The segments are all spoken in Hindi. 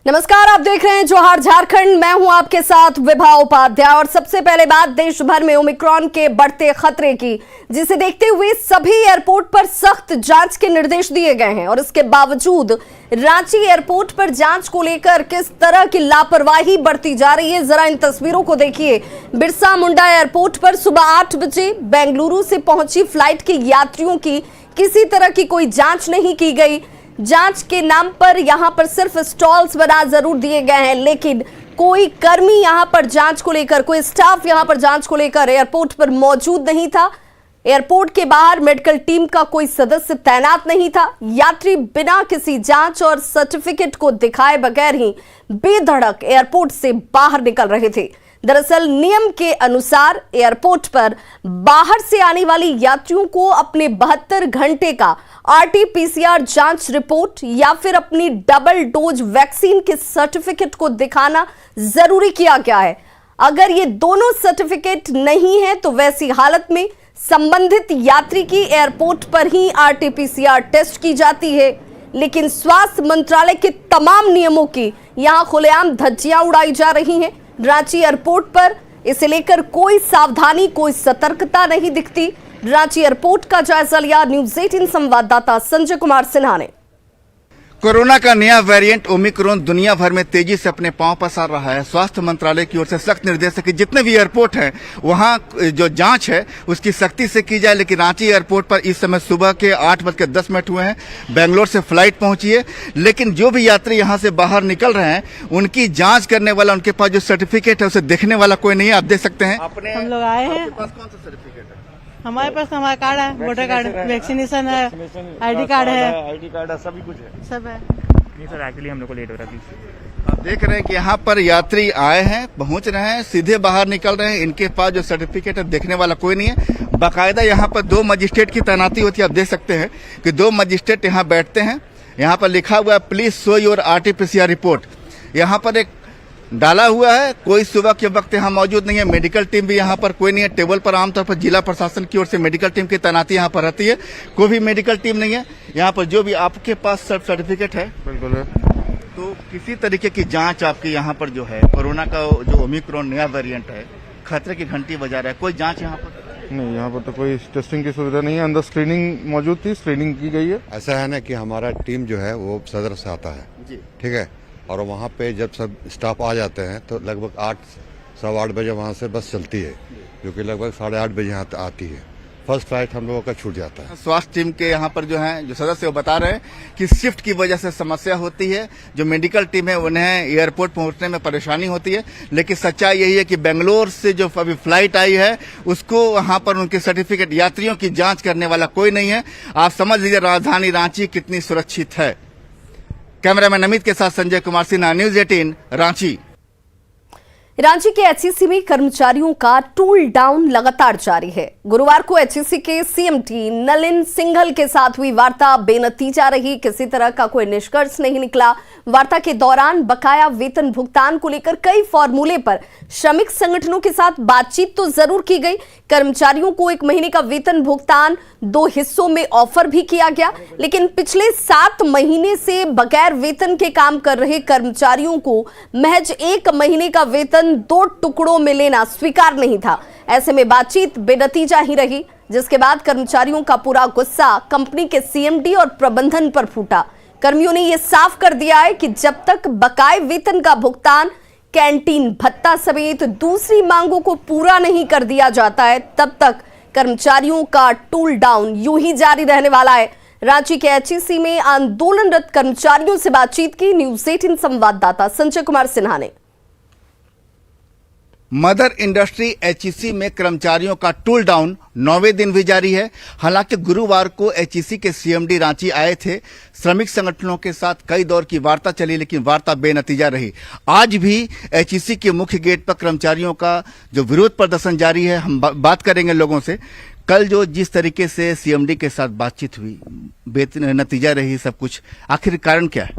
नमस्कार, आप देख रहे हैं जोहार झारखंड। मैं हूं आपके साथ विभा उपाध्याय। और सबसे पहले बात देश भर में ओमिक्रॉन के बढ़ते खतरे की, जिसे देखते हुए सभी एयरपोर्ट पर सख्त जांच के निर्देश दिए गए हैं। और इसके बावजूद रांची एयरपोर्ट पर जांच को लेकर किस तरह की लापरवाही बढ़ती जा रही है, जरा इन तस्वीरों को देखिए। बिरसा मुंडा एयरपोर्ट पर सुबह 8 बजे बेंगलुरु से पहुंची फ्लाइट के यात्रियों की किसी तरह की कोई जांच नहीं की गई। जांच के नाम पर यहां पर सिर्फ स्टॉल्स बना जरूर दिए गए हैं, लेकिन कोई कर्मी यहां पर जांच को लेकर, कोई स्टाफ यहां पर जांच को लेकर एयरपोर्ट पर मौजूद नहीं था। एयरपोर्ट के बाहर मेडिकल टीम का कोई सदस्य तैनात नहीं था। यात्री बिना किसी जांच और सर्टिफिकेट को दिखाए बगैर ही बेधड़क एयरपोर्ट से बाहर निकल रहे थे। दरअसल नियम के अनुसार एयरपोर्ट पर बाहर से आने वाले यात्रियों को अपने 72 घंटे का आरटी-पीसीआर जांच रिपोर्ट या फिर अपनी डबल डोज वैक्सीन के सर्टिफिकेट को दिखाना जरूरी किया गया है। अगर ये दोनों सर्टिफिकेट नहीं है तो वैसी हालत में संबंधित यात्री की एयरपोर्ट पर ही आरटी-पीसीआर टेस्ट की जाती है। लेकिन स्वास्थ्य मंत्रालय के तमाम नियमों की यहां खुलेआम धज्जियां उड़ाई जा रही हैं। रांची एयरपोर्ट पर इसे लेकर कोई सावधानी, कोई सतर्कता नहीं दिखती। रांची एयरपोर्ट का जायजा लिया न्यूज़ 18 संवाददाता संजय कुमार सिन्हा ने। कोरोना का नया वेरिएंट ओमिक्रॉन दुनिया भर में तेजी से अपने पांव पसार रहा है। स्वास्थ्य मंत्रालय की ओर से सख्त निर्देश है कि जितने भी एयरपोर्ट हैं वहां जो जांच है उसकी सख्ती से की जाए। लेकिन रांची एयरपोर्ट पर इस समय सुबह के 8:10 हुए हैं। बेंगलोर से फ्लाइट पहुंची है, लेकिन जो भी यात्री यहां से बाहर निकल रहे हैं उनकी जांच करने वाला, उनके पास जो सर्टिफिकेट है उसे देखने वाला कोई नहीं है। आप देख सकते हैं हम लोग आए हैं। कौन सा सर्टिफिकेट है? हमारे पास हमारा कार्ड है, वोटर कार्ड, वैक्सीनेशन है, आईडी कार्ड है, सभी कुछ है, सब है। नहीं सर, एक्चुअली हम लोग को लेट हो रहा है प्लीज। आप देख रहे हैं कि यहाँ पर यात्री आए हैं, पहुंच रहे हैं, सीधे बाहर निकल रहे हैं। इनके पास जो सर्टिफिकेट है देखने वाला कोई नहीं है। बाकायदा यहाँ पर 2 मजिस्ट्रेट की तैनाती होती है। आप देख सकते हैं कि 2 मजिस्ट्रेट यहाँ बैठते हैं। यहाँ पर लिखा हुआ है please show your RT-PCR report. यहाँ पर एक डाला हुआ है, कोई सुबह के वक्त यहाँ मौजूद नहीं है। मेडिकल टीम भी यहाँ पर कोई नहीं है। टेबल पर आमतौर पर जिला प्रशासन की ओर से मेडिकल टीम की तैनाती यहाँ पर रहती है। कोई भी मेडिकल टीम नहीं है यहाँ पर। जो भी आपके पास सर्टिफिकेट है बिल्कुल है। तो किसी तरीके की जांच आपके यहाँ पर जो है, कोरोना का जो ओमिक्रॉन नया वेरिएंट है, खतरे की घंटी बजा रहा है, कोई जांच यहाँ पर नहीं? यहाँ पर तो कोई टेस्टिंग की सुविधा नहीं है। अंदर स्क्रीनिंग मौजूद थी, स्क्रीनिंग की गई है। ऐसा है ना कि हमारा टीम जो है वो सदर से आता है जी, ठीक है। और वहाँ पे जब सब स्टाफ आ जाते हैं तो लगभग 8-8:15 बजे वहाँ से बस चलती है, जो कि लगभग 8:30 बजे यहाँ आती है। फर्स्ट फ्लाइट हम लोगों का छूट जाता है। स्वास्थ्य टीम के यहाँ पर जो है जो सदस्य वो बता रहे हैं कि शिफ्ट की वजह से समस्या होती है। जो मेडिकल टीम है उन्हें एयरपोर्ट पहुंचने में परेशानी होती है। लेकिन सच्चाई यही है कि बेंगलोर से जो अभी फ्लाइट आई है उसको वहां पर उनके सर्टिफिकेट, यात्रियों की जांच करने वाला कोई नहीं है। आप समझ लीजिए राजधानी रांची कितनी सुरक्षित है। कैमरामैन अमित के साथ संजय कुमार सिन्हा, न्यूज़ 18 रांची। रांची के एचईसी में कर्मचारियों का टूल डाउन लगातार जारी है। गुरुवार को एचईसी के सीएमडी नलिन सिंघल के साथ हुई वार्ता बेनतीजा रही। किसी तरह का कोई निष्कर्ष नहीं निकला। वार्ता के दौरान बकाया वेतन भुगतान को लेकर कई फॉर्मूले पर श्रमिक संगठनों के साथ बातचीत तो जरूर की गई। कर्मचारियों को 1 महीने का वेतन भुगतान 2 हिस्सों में ऑफर भी किया गया, लेकिन पिछले 7 महीने से बगैर वेतन के काम कर रहे कर्मचारियों को महज 1 महीने का वेतन 2 टुकड़ों में लेना स्वीकार नहीं था। ऐसे में बातचीत बेनतीजा ही रही, जिसके बाद कर्मचारियों का पूरा गुस्सा कंपनी के सीएमडी और प्रबंधन पर फूटा। कर्मियों ने यह साफ कर दिया है कि जब तक बकाये वेतन का भुगतान, कैंटीन भत्ता समेत दूसरी मांगों को पूरा नहीं कर दिया जाता है, तब तक कर्मचारियों का टूल डाउन यूं ही जारी रहने वाला है। रांची के एचईसी में आंदोलनरत कर्मचारियों से बातचीत की न्यूज़ 18 संवाददाता संजय कुमार सिन्हा ने। मदर इंडस्ट्री एचईसी में कर्मचारियों का टूल डाउन 9वें दिन भी जारी है। हालांकि गुरुवार को एचईसी के सीएमडी रांची आए थे। श्रमिक संगठनों के साथ कई दौर की वार्ता चली, लेकिन वार्ता बेनतीजा रही। आज भी एचईसी के मुख्य गेट पर कर्मचारियों का जो विरोध प्रदर्शन जारी है। हम बात करेंगे लोगों से। कल जो जिस तरीके से सीएमडी के साथ बातचीत हुई, बेनतीजा रही सब कुछ, आखिर कारण क्या है?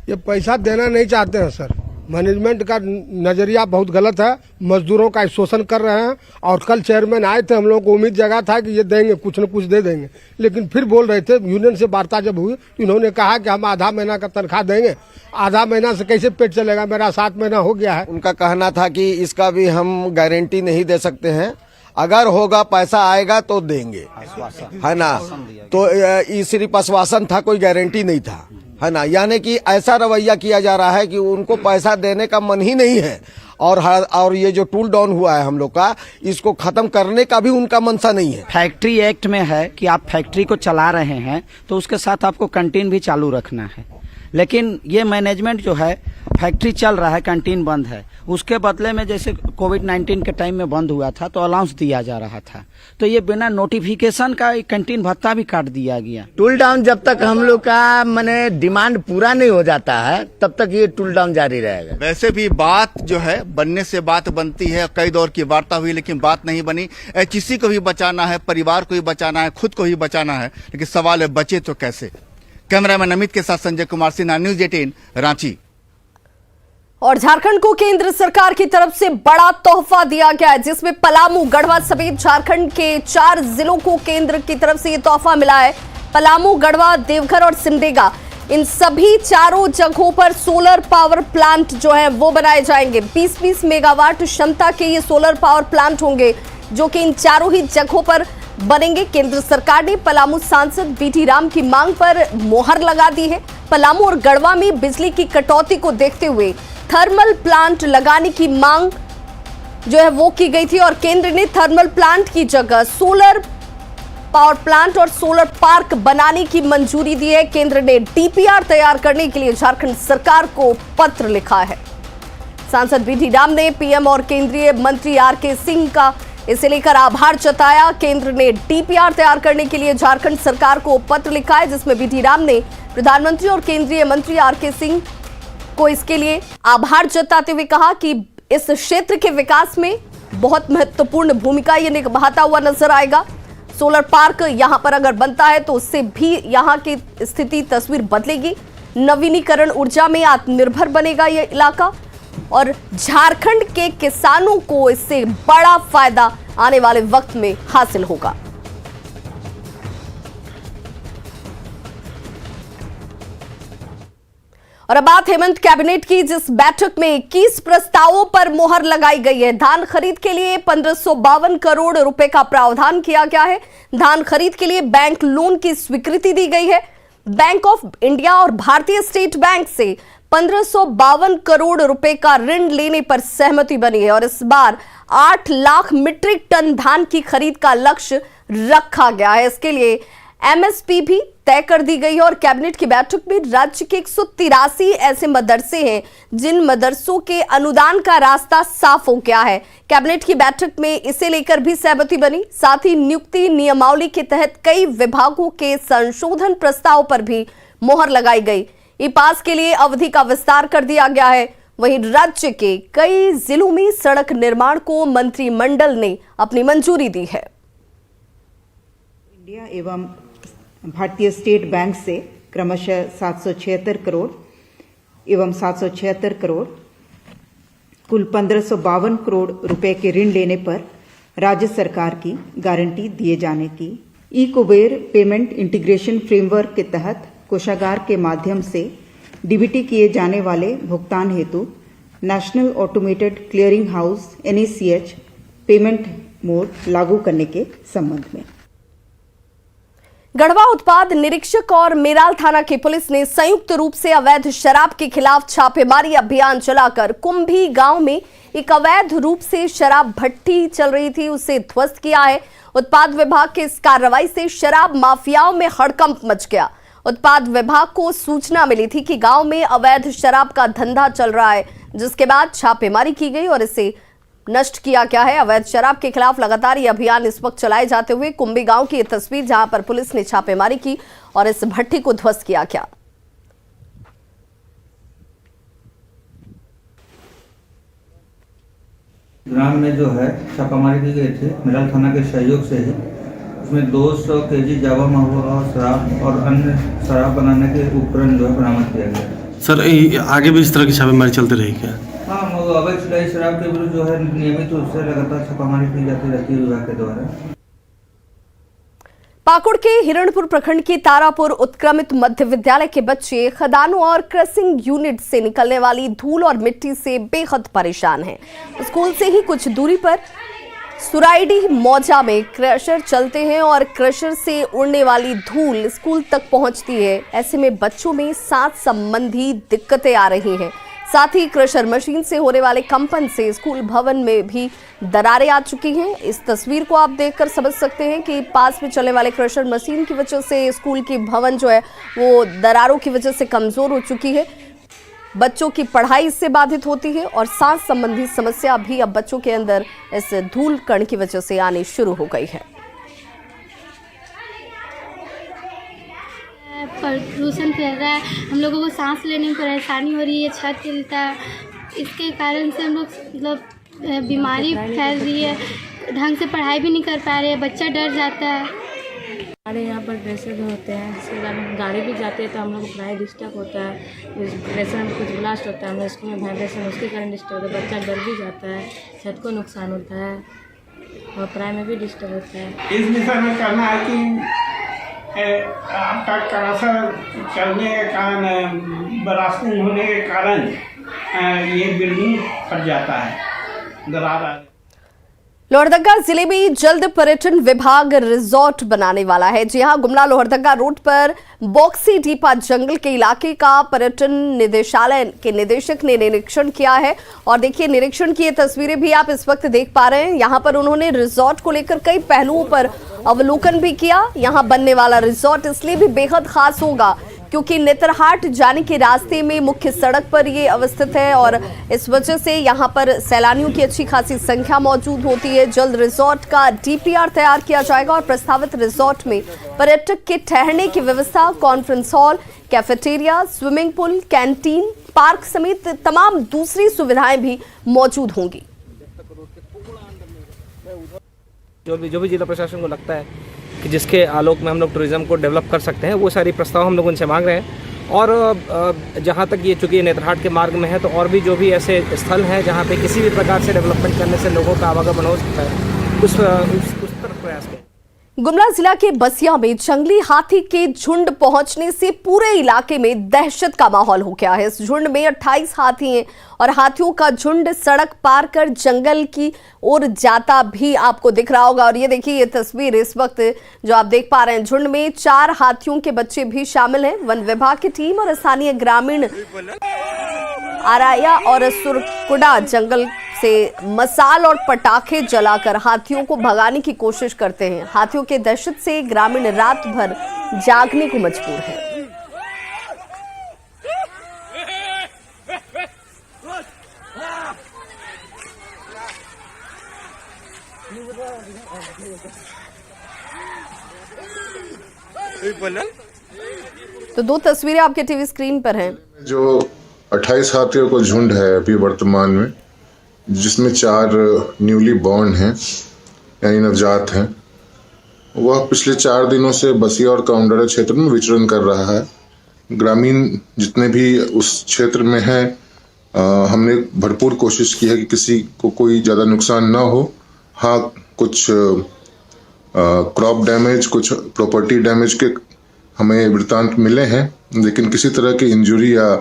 ये पैसा देना नहीं चाहते हैं सर। मैनेजमेंट का नजरिया बहुत गलत है, मजदूरों का शोषण कर रहे हैं। और कल चेयरमैन आए थे, हम लोगों को उम्मीद जगा था कि ये देंगे, कुछ न कुछ दे देंगे, लेकिन फिर बोल रहे थे, यूनियन से वार्ता जब हुई तो इन्होंने कहा कि हम आधा महीना का तनख्वाह देंगे। आधा महीना से कैसे पेट चलेगा, मेरा 7 महीना हो गया है। उनका कहना था कि इसका भी हम गारंटी नहीं दे सकते हैं, अगर होगा पैसा आएगा तो देंगे, है ना। तो ये सिर्फ आश्वासन था, कोई गारंटी नहीं था, है ना। यानी कि ऐसा रवैया किया जा रहा है कि उनको पैसा देने का मन ही नहीं है। और ये जो टूल डाउन हुआ है हम लोग का, इसको खत्म करने का भी उनका मनसा नहीं है। फैक्ट्री एक्ट में है कि आप फैक्ट्री को चला रहे हैं तो उसके साथ आपको कैंटीन भी चालू रखना है, लेकिन ये मैनेजमेंट जो है, फैक्ट्री चल रहा है, कैंटीन बंद है, उसके बदले में जैसे कोविड-19 के टाइम में बंद हुआ था तो अलाउंस दिया जा रहा था, तो ये बिना नोटिफिकेशन का कैंटीन भत्ता भी काट दिया गया। टूल डाउन जब तक हम लोग का माने डिमांड पूरा नहीं हो जाता है तब तक ये टूल डाउन जारी रहेगा। वैसे भी बात जो है बनने से बात बनती है, कई दौर की वार्ता हुई लेकिन बात नहीं बनी। एचईसी को भी बचाना है, परिवार को भी बचाना है, खुद को भी बचाना है, लेकिन सवाल है बचे तो कैसे। कैमरामैन अमित के साथ संजय कुमार सिन्हा, न्यूज 18 रांची। और झारखंड को केंद्र सरकार की तरफ से बड़ा तोहफा दिया गया है, जिसमें पलामू, गढ़वा समेत झारखंड के 4 जिलों को केंद्र की तरफ से ये तोहफा मिला है। पलामू, गढ़वा, देवघर और सिमडेगा, इन सभी 4 जगहों पर सोलर पावर प्लांट जो है वो बनाए जाएंगे। 20-20 मेगावाट क्षमता के ये सोलर पावर प्लांट होंगे जो कि इन 4 ही जगहों पर बनेंगे। केंद्र सरकार ने पलामू सांसद बीटी राम की मांग पर मोहर लगा दी है। पलामू और गढ़वा में बिजली की कटौती को देखते हुए थर्मल प्लांट लगाने की मांग जो है वो की गई थी और केंद्र ने थर्मल प्लांट की जगह सोलर पावर प्लांट और सोलर पार्क बनाने की मंजूरी दी है। केंद्र ने डीपीआर तैयार करने के लिए झारखंड सरकार को पत्र लिखा है। सांसद बीटी राम ने पीएम और केंद्रीय मंत्री आरके सिंह का इसे लेकर आभार जताया। केंद्र ने डीपीआर तैयार करने के लिए झारखंड सरकार को पत्र लिखा है, जिसमें बीटी राम ने प्रधानमंत्री और केंद्रीय मंत्री आरके सिंह को इसके लिए आभार जताते हुए कहा कि इस क्षेत्र के विकास में बहुत महत्वपूर्ण भूमिका ये निभाता हुआ नजर आएगा। सोलर पार्क यहां पर अगर बनता है तो उससे भी यहां की स्थिति, तस्वीर बदलेगी। नवीनीकरण ऊर्जा में आत्मनिर्भर बनेगा ये इलाका और झारखंड के किसानों को इससे बड़ा फायदा आने वाले वक्त में हासिल होगा। और अब बात हेमंत कैबिनेट की, जिस बैठक में 21 प्रस्तावों पर मोहर लगाई गई है। धान खरीद के लिए 1552 करोड़ रुपए का प्रावधान किया गया है। धान खरीद के लिए बैंक लोन की स्वीकृति दी गई है। बैंक ऑफ इंडिया और भारतीय स्टेट बैंक से 1552 करोड़ रुपए का ऋण लेने पर सहमति बनी है और इस बार 8 लाख मीट्रिक टन धान की खरीद का लक्ष्य रखा गया है। इसके लिए एमएसपी भी तय कर दी गई है और कैबिनेट की बैठक में राज्य के 183 ऐसे मदरसे हैं जिन मदरसों के अनुदान का रास्ता साफ हो गया है। कैबिनेट की बैठक में इसे लेकर भी सहमति बनी। साथ ही नियुक्ति नियमावली के तहत कई विभागों के संशोधन प्रस्ताव पर भी मोहर लगाई गई। ई पास के लिए अवधि का विस्तार कर दिया गया है। वहीं राज्य के कई जिलों में सड़क निर्माण को मंत्रिमंडल ने अपनी मंजूरी दी है। इंडिया एवं भारतीय स्टेट बैंक से क्रमशः 776 करोड़ एवं 776 करोड़ कुल 1552 करोड़ रुपए के ऋण लेने पर राज्य सरकार की गारंटी दिए जाने की ई कुबेर पेमेंट इंटीग्रेशन फ्रेमवर्क के तहत कोषागार के माध्यम से डीबीटी किए जाने वाले भुगतान हेतु national automated clearing house NACH payment mode लागू करने के संबंध में गढ़वा उत्पाद निरीक्षक और मेराल थाना की पुलिस ने संयुक्त रूप से अवैध शराब के खिलाफ छापेमारी अभियान चलाकर कुंभी गांव में एक अवैध रूप से शराब भट्टी चल रही थी, उसे ध्वस्त किया है। उत्पाद विभाग की इस कार्रवाई से शराब माफियाओं में हड़कंप मच गया। उत्पाद विभाग को सूचना मिली थी कि गांव में अवैध शराब का धंधा चल रहा है, जिसके बाद छापेमारी की गई और इसे नष्ट किया गया है। अवैध शराब के खिलाफ लगातार ये अभियान इस वक्त चलाए जाते हुए कुंभी गांव की ये तस्वीर, जहां पर पुलिस ने छापेमारी की और इस भट्टी को ध्वस्त किया गया। ग्राम में जो है छापामारी की गई थी मेराल थाना के सहयोग से ही। उसमें 200 केजी जावा महुआ शराब और अन्य शराब बनाने के उपकरण जो है बरामद किया गया। सर आगे भी इस तरह की छापेमारी चलती रही क्या? हाँ, अवैध शराब के विरुद्ध जो है नियमित रूप से लगातार छापामारी की जाती रहती है विभाग के द्वारा। पाकुड़ के हिरणपुर प्रखंड के तारापुर उत्क्रमित मध्य विद्यालय के बच्चे खदानों और क्रसिंग यूनिट से निकलने वाली धूल और मिट्टी से बेहद परेशान हैं। स्कूल से ही कुछ दूरी पर सुराइडी मौजा में क्रशर चलते हैं और क्रशर से उड़ने वाली धूल स्कूल तक पहुंचती है। ऐसे में बच्चों में सांस संबंधी दिक्कतें आ रही हैं। साथ ही क्रशर मशीन से होने वाले कंपन से स्कूल भवन में भी दरारें आ चुकी हैं। इस तस्वीर को आप देखकर समझ सकते हैं कि पास में चलने वाले क्रशर मशीन की वजह से स्कूल की भवन जो है वो दरारों की वजह से कमजोर हो चुकी है। बच्चों की पढ़ाई इससे बाधित होती है और सांस संबंधी समस्या भी अब बच्चों के अंदर इस धूल कण की वजह से आनी शुरू हो गई है। प्रदूषण फैल रहा है, हम लोगों को सांस लेने में परेशानी हो रही है, छत हिलता है, इसके कारण से हम लोग मतलब बीमारी फैल रही है, ढंग से पढ़ाई भी नहीं कर पा रहे हैं, बच्चा डर जाता है। हमारे यहाँ पर ड्रेसर भी होते हैं, जिसके कारण गाड़ी भी जाती है तो हम लोग को पढ़ाई डिस्टर्ब होता है। ड्रेसर में कुछ ब्लास्ट होता है, हम लोग स्कूल में वाइब्रेशन उसके कारण डिस्टर्ब होता है, बच्चा डर भी जाता है, छत को नुकसान होता है और पढ़ाई में भी डिस्टर्ब होता है। इस विषय में कहना है कि आपका क्रशर चलने के कारण, ब्लास्टिंग होने के कारण ये बिल्डिंग फट जाता है, दरार। लोहरदगा जिले में जल्द पर्यटन विभाग रिजॉर्ट बनाने वाला है। जी हां, गुमला लोहरदगा रोड पर बॉक्सी डीपा जंगल के इलाके का पर्यटन निदेशालय के निदेशक ने निरीक्षण किया है और देखिए निरीक्षण की ये तस्वीरें भी आप इस वक्त देख पा रहे हैं। यहां पर उन्होंने रिजॉर्ट को लेकर कई पहलुओं पर अवलोकन भी किया। यहां बनने वाला रिजॉर्ट इसलिए भी बेहद खास होगा क्योंकि नेतरहाट जाने के रास्ते में मुख्य सड़क पर ये अवस्थित है और इस वजह से यहाँ पर सैलानियों की अच्छी खासी संख्या मौजूद होती है। जल्द रिजॉर्ट का डीपीआर तैयार किया जाएगा और प्रस्तावित रिजॉर्ट में पर्यटक के ठहरने की व्यवस्था, conference hall, cafeteria, swimming pool, canteen, park समेत तमाम दूसरी सुविधाएं भी मौजूद होंगी। जो भी जिला प्रशासन को लगता है कि जिसके आलोक में हम लोग टूरिज्म को डेवलप कर सकते हैं, वो सारी प्रस्ताव हम लोग उनसे मांग रहे हैं। और जहाँ तक ये चूँकि नेतरहाट के मार्ग में है तो और भी जो भी ऐसे स्थल हैं जहाँ पे किसी भी प्रकार से डेवलपमेंट करने से लोगों का आवागमन हो सकता है, उस तरफ प्रयास करें। गुमला जिला के बसिया में जंगली हाथी के झुंड पहुंचने से पूरे इलाके में दहशत का माहौल हो गया है। इस झुंड में 28 हाथी हैं और हाथियों का झुंड सड़क पार कर जंगल की ओर जाता भी आपको दिख रहा होगा। और ये देखिए ये तस्वीर इस वक्त जो आप देख पा रहे हैं, झुंड में 4 हाथियों के बच्चे भी शामिल हैं। वन विभाग की टीम और स्थानीय ग्रामीण आराया और सुरकुडा जंगल से मसाल और पटाखे जलाकर हाथियों को भगाने की कोशिश करते हैं। हाथियों के दहशत से ग्रामीण रात भर जागने को मजबूर हैं। तो 2 तस्वीरें आपके टीवी स्क्रीन पर हैं। जो 28 हाथियों का झुंड है अभी वर्तमान में, जिसमें 4 न्यूली बॉर्न हैं यानी नवजात हैं, वह पिछले 4 दिनों से बसिया और काउंडरा क्षेत्र में विचरण कर रहा है। ग्रामीण जितने भी उस क्षेत्र में हैं, हमने भरपूर कोशिश की है कि किसी को कोई ज़्यादा नुकसान ना हो। हाँ, कुछ क्रॉप डैमेज, कुछ प्रॉपर्टी डैमेज के हमें वृत्तांत मिले हैं, लेकिन किसी तरह की इंजरी या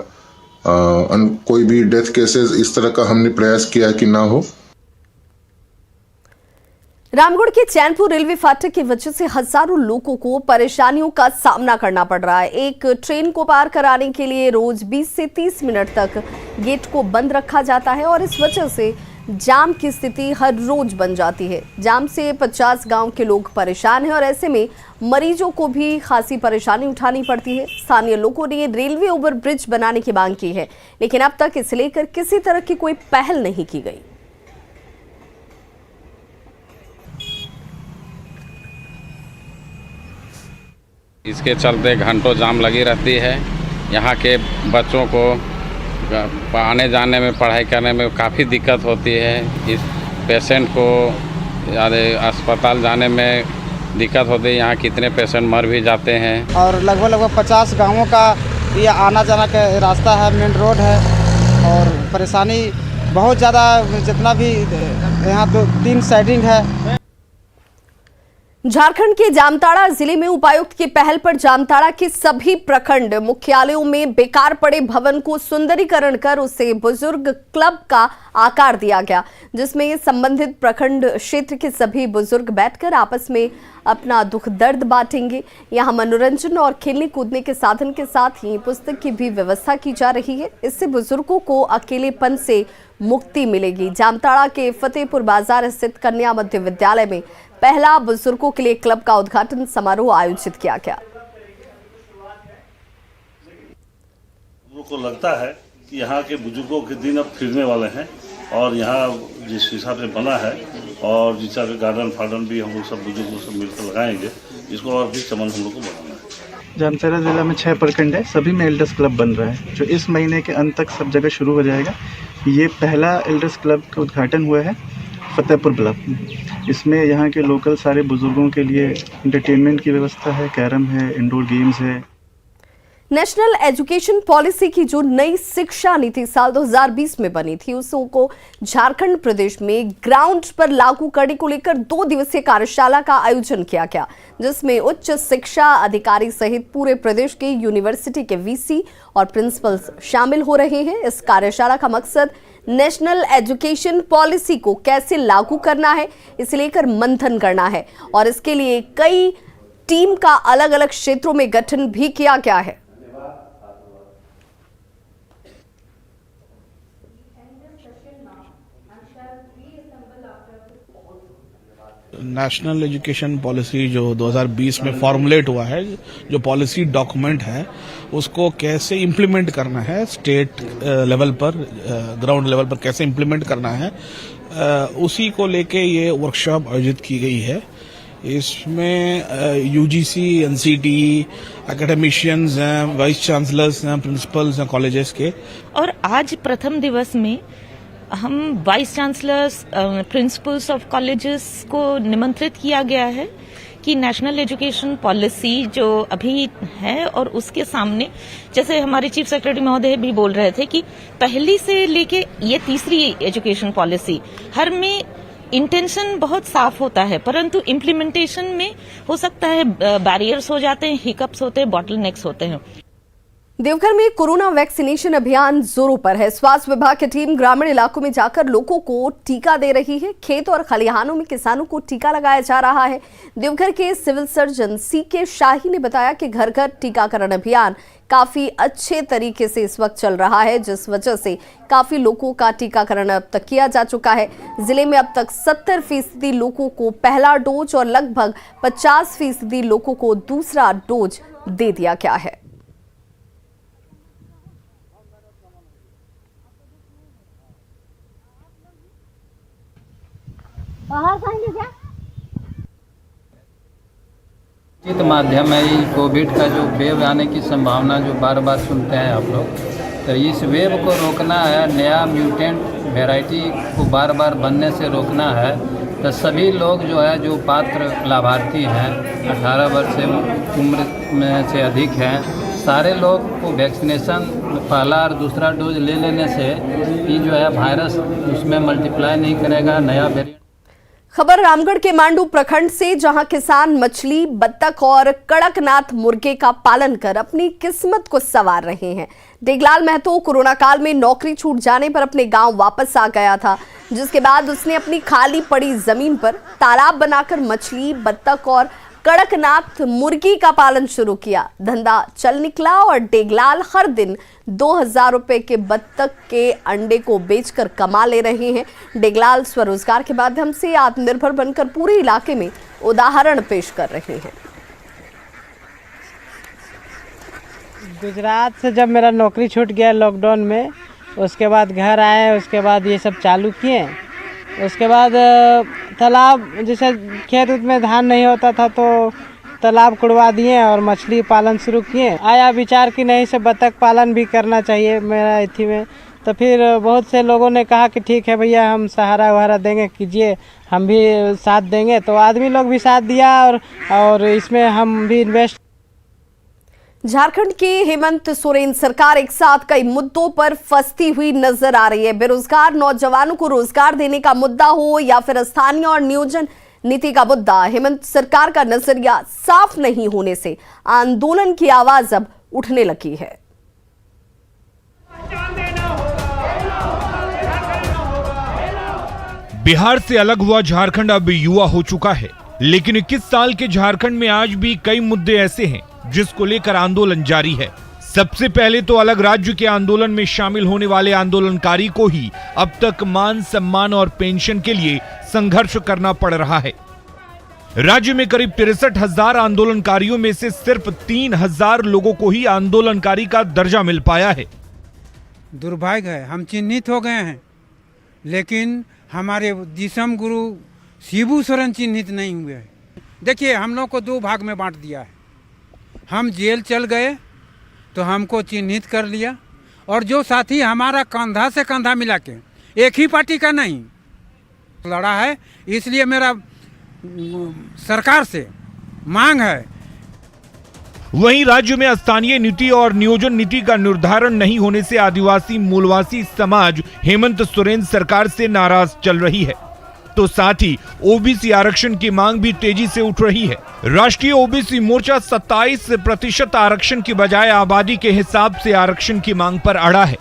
कोई भी डेथ केसेस इस तरह का हमने प्रयास किया कि ना हो। रामगढ़ के चैनपुर रेलवे फाटक की वजह से हजारों लोगों को परेशानियों का सामना करना पड़ रहा है। एक ट्रेन को पार कराने के लिए रोज 20 से 30 मिनट तक गेट को बंद रखा जाता है और इस वजह से जाम की स्थिति हर रोज बन जाती है। जाम से 50 गांव के लोग परेशान हैं और ऐसे में मरीजों को भी खासी परेशानी उठानी पड़ती है। स्थानीय लोगों ने रेलवे ओवर ब्रिज बनाने की मांग की है, लेकिन अब तक इसे लेकर किसी तरह की कोई पहल नहीं की गई। इसके चलते घंटों जाम लगी रहती है। यहाँ के बच्चों को आने जाने में, पढ़ाई करने में काफ़ी दिक्कत होती है। इस पेशेंट को अस्पताल जाने में दिक्कत होती है। यहाँ कितने पेशेंट मर भी जाते हैं और लगभग 50 गांवों का ये आना जाना का रास्ता है, मेन रोड है और परेशानी बहुत ज़्यादा, जितना भी यहाँ 2-3 साइडिंग है। झारखंड के जामताड़ा जिले में उपायुक्त की पहल पर जामताड़ा के सभी प्रखंड मुख्यालयों में बेकार पड़े भवन को सुंदरीकरण कर उसे बुजुर्ग क्लब का आकार दिया गया, जिसमें संबंधित प्रखंड क्षेत्र के सभी बुजुर्ग बैठकर आपस में अपना दुख दर्द बांटेंगे। यहां मनोरंजन और खेलने कूदने के साधन के साथ ही पुस्तक की भी व्यवस्था की जा रही है। इससे बुजुर्गों को अकेलेपन से मुक्ति मिलेगी। जामताड़ा के फतेहपुर बाजार स्थित कन्या मध्य विद्यालय में पहला बुजुर्गों के लिए क्लब का उद्घाटन समारोह आयोजित किया गया। को लगता है कि यहाँ के बुजुर्गों के दिन अब फिरने वाले हैं और यहाँ जिस हिसाब से बना है और जिस हिसाब से गार्डन फार्डन भी हम लोग सब बुजुर्गों से मिलकर लगाएंगे, इसको और भी चमन हम लोग को बनाना है। जामताड़ा जिला में 6 प्रखंड है, सभी में एल्डर्स क्लब बन रहा है, जो इस महीने के अंत तक सब जगह शुरू हो जाएगा। ये पहला एल्डर्स क्लब का उद्घाटन हुआ है फतेहपुर ब्लॉक में। इसमें यहाँ के लोकल सारे बुजुर्गों के लिए एंटरटेनमेंट की व्यवस्था है, कैरम है, इंडोर गेम्स है। नेशनल एजुकेशन पॉलिसी की जो नई शिक्षा नीति साल 2020 में बनी थी, उसको झारखंड प्रदेश में ग्राउंड पर लागू करने को लेकर 2 दिवसीय कार्यशाला का आयोजन किया गया, जिसमें उच्च शिक्षा अधिकारी सहित पूरे प्रदेश के यूनिवर्सिटी के वीसी और प्रिंसिपल्स शामिल हो रहे हैं। इस कार्यशाला का मकसद नेशनल एजुकेशन पॉलिसी को कैसे लागू करना है, इसे लेकर मंथन करना है और इसके लिए कई टीम का अलग अलग क्षेत्रों में गठन भी किया गया है। नेशनल एजुकेशन पॉलिसी जो 2020 में फॉर्मुलेट हुआ है, जो पॉलिसी डॉक्यूमेंट है, उसको कैसे इम्प्लीमेंट करना है, स्टेट लेवल पर, ग्राउंड लेवल पर कैसे इम्प्लीमेंट करना है, उसी को लेके ये वर्कशॉप आयोजित की गई है। इसमें यूजीसी, एनसीटी, एकेडमिशियंस हैं, वाइस चांसलर्स हैं, प्रिंसिपल्स हैं कॉलेजेस के। और आज प्रथम दिवस में हम vice chancellors, principals of colleges को निमंत्रित किया गया है कि नेशनल एजुकेशन पॉलिसी जो अभी है और उसके सामने, जैसे हमारे चीफ सेक्रेटरी महोदय भी बोल रहे थे कि पहली से लेके ये तीसरी एजुकेशन पॉलिसी, हर में इंटेंशन बहुत साफ होता है, परंतु इम्प्लीमेंटेशन में हो सकता है बैरियर्स हो जाते हैं, हिकअप्स होते हैं, बॉटलनेक्स होते हैं। देवघर में कोरोना वैक्सीनेशन अभियान जोरों पर है। स्वास्थ्य विभाग की टीम ग्रामीण इलाकों में जाकर लोगों को टीका दे रही है। खेत और खलिहानों में किसानों को टीका लगाया जा रहा है। देवघर के सिविल सर्जन सीके शाही ने बताया कि घर घर टीकाकरण अभियान काफी अच्छे तरीके से इस वक्त चल रहा है, जिस वजह से काफी लोगों का टीकाकरण अब तक किया जा चुका है। जिले में अब तक 70% लोगों को पहला डोज और लगभग 50% लोगों को दूसरा डोज दे दिया गया है। इस माध्यम है, ये कोविड का जो वेव आने की संभावना जो बार बार सुनते हैं आप लोग, तो इस वेव को रोकना है, नया म्यूटेंट वैरायटी को बार बार बनने से रोकना है। तो सभी लोग जो है, जो पात्र लाभार्थी हैं, 18 वर्ष से उम्र में से अधिक हैं, सारे लोग को वैक्सीनेशन पहला और दूसरा डोज ले लेने से ये जो है वायरस उसमें मल्टीप्लाई नहीं करेगा, नया वेरिएंट। खबर रामगढ़ के मांडू प्रखंड से, जहां किसान मछली, बत्तख और कड़कनाथ मुर्गे का पालन कर अपनी किस्मत को संवार रहे हैं। डेगलाल महतो कोरोना काल में नौकरी छूट जाने पर अपने गांव वापस आ गया था, जिसके बाद उसने अपनी खाली पड़ी जमीन पर तालाब बनाकर मछली, बत्तख और कड़कनाथ मुर्गी का पालन शुरू किया। धंधा चल निकला और डेगलाल हर दिन 2000 रुपए के बत्तख के अंडे को बेचकर कमा ले रहे हैं। डेगलाल स्वरोजगार के माध्यम से आत्मनिर्भर बनकर पूरे इलाके में उदाहरण पेश कर रहे हैं। गुजरात से जब मेरा नौकरी छूट गया लॉकडाउन में, उसके बाद घर आए, उसके बाद ये सब चालू किए। उसके बाद तालाब, जैसे खेत में धान नहीं होता था तो तालाब कुड़वा दिए और मछली पालन शुरू किए। आया विचार कि नहीं से बत्तख पालन भी करना चाहिए मेरा इथी में, तो फिर बहुत से लोगों ने कहा कि ठीक है भैया, हम सहारा वहारा देंगे, कीजिए, हम भी साथ देंगे। तो आदमी लोग भी साथ दिया और इसमें हम भी इन्वेस्ट। झारखंड की हेमंत सोरेन सरकार एक साथ कई मुद्दों पर फंसती हुई नजर आ रही है। बेरोजगार नौजवानों को रोजगार देने का मुद्दा हो या फिर स्थानीय और नियोजन नीति का मुद्दा, हेमंत सरकार का नजरिया साफ नहीं होने से आंदोलन की आवाज अब उठने लगी है। बिहार से अलग हुआ झारखंड अब युवा हो चुका है, लेकिन 21 साल के झारखंड में आज भी कई मुद्दे ऐसे हैं जिसको लेकर आंदोलन जारी है। सबसे पहले तो अलग राज्य के आंदोलन में शामिल होने वाले आंदोलनकारी को ही अब तक मान सम्मान और पेंशन के लिए संघर्ष करना पड़ रहा है। राज्य में करीब 63,000 आंदोलनकारियों में से सिर्फ 3,000 लोगों को ही आंदोलनकारी का दर्जा मिल पाया है। दुर्भाग्य है, हम चिन्हित हो गए हैं, लेकिन हमारे दिसम गुरु शिबू सोरेन चिन्हित नहीं हुए हैं। देखिए, हम लोग को 2 भाग में बांट दिया है। हम जेल चल गए तो हमको चिन्हित कर लिया, और जो साथी हमारा कंधा से कंधा मिला के एक ही पार्टी का नहीं लड़ा है, इसलिए मेरा सरकार से मांग है। वहीं राज्य में स्थानीय नीति और नियोजन नीति का निर्धारण नहीं होने से आदिवासी मूलवासी समाज हेमंत सोरेन सरकार से नाराज चल रही है, तो साथ ही ओबीसी आरक्षण की मांग भी तेजी से उठ रही है। राष्ट्रीय ओबीसी मोर्चा 27% आरक्षण की बजाय आबादी के हिसाब से आरक्षण की मांग पर अड़ा है।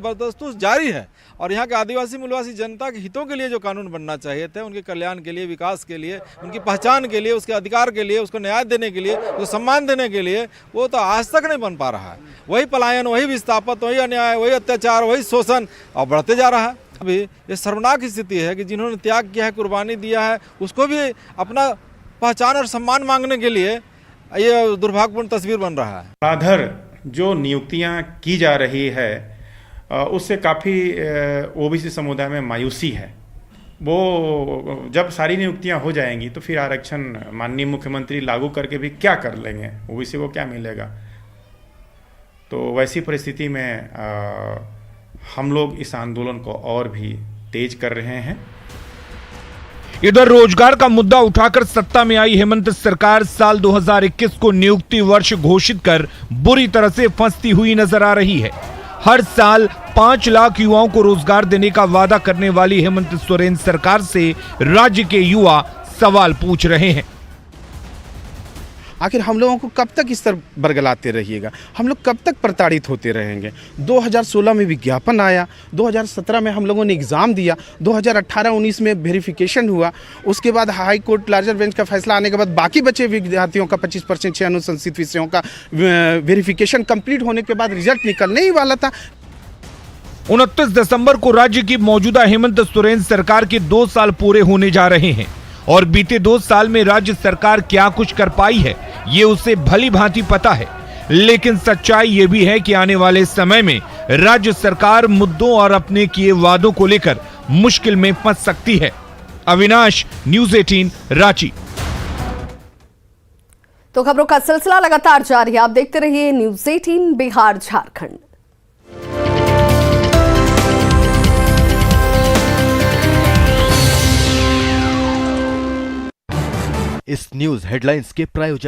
बदस्तूर जारी है और यहाँ के आदिवासी मूलवासी जनता के हितों के लिए जो कानून बनना चाहिए थे, उनके कल्याण के लिए, विकास के लिए, उनकी पहचान के लिए, उसके अधिकार के लिए, उसको न्याय देने के लिए, उसको सम्मान देने के लिए, वो तो आज तक नहीं बन पा रहा है। वही पलायन, वही विस्थापित, वही अन्याय, वही अत्याचार, वही शोषण और बढ़ते जा रहा है। अभी ये शर्मनाक स्थिति है कि जिन्होंने त्याग किया है, कुर्बानी दिया है, उसको भी अपना पहचान और सम्मान मांगने के लिए ये दुर्भाग्यपूर्ण तस्वीर बन रहा है। आधार जो नियुक्तियां की जा रही है उससे काफ़ी ओबीसी समुदाय में मायूसी है। वो जब सारी नियुक्तियां हो जाएंगी तो फिर आरक्षण माननीय मुख्यमंत्री लागू करके भी क्या कर लेंगे, ओबीसी को क्या मिलेगा। तो वैसी परिस्थिति में हम लोग इस आंदोलन को और भी तेज कर रहे हैं। इधर रोजगार का मुद्दा उठाकर सत्ता में आई हेमंत सरकार साल 2021 को नियुक्ति वर्ष घोषित कर बुरी तरह से फंसती हुई नजर आ रही है। हर साल 5 लाख युवाओं को रोजगार देने का वादा करने वाली हेमंत सोरेन सरकार से राज्य के युवा सवाल पूछ रहे हैं। आखिर हम लोगों को कब तक इस तरह बरगलाते रहिएगा? हम लोग कब तक प्रताड़ित होते रहेंगे? 2016 में विज्ञापन आया, 2017 में हम लोगों ने एग्ज़ाम दिया, 2018-19 में वेरिफिकेशन हुआ, उसके बाद हाई कोर्ट लार्जर बेंच का फैसला आने के बाद बाकी बचे विद्यार्थियों का 25% 6 अनुशंसित विषयों का वेरिफिकेशन कंप्लीट होने के बाद रिजल्ट निकलने ही वाला था। 29 दिसंबर को राज्य की मौजूदा हेमंत सोरेन सरकार के 2 साल पूरे होने जा रहे हैं और बीते 2 साल में राज्य सरकार क्या कुछ कर पाई है ये उसे भली भांति पता है। लेकिन सच्चाई ये भी है कि आने वाले समय में राज्य सरकार मुद्दों और अपने किए वादों को लेकर मुश्किल में फंस सकती है। अविनाश, न्यूज़ 18, रांची। तो खबरों का सिलसिला लगातार जारी है, आप देखते रहिए न्यूज़ 18 बिहार झारखंड। इस न्यूज हेडलाइंस के प्रायोजक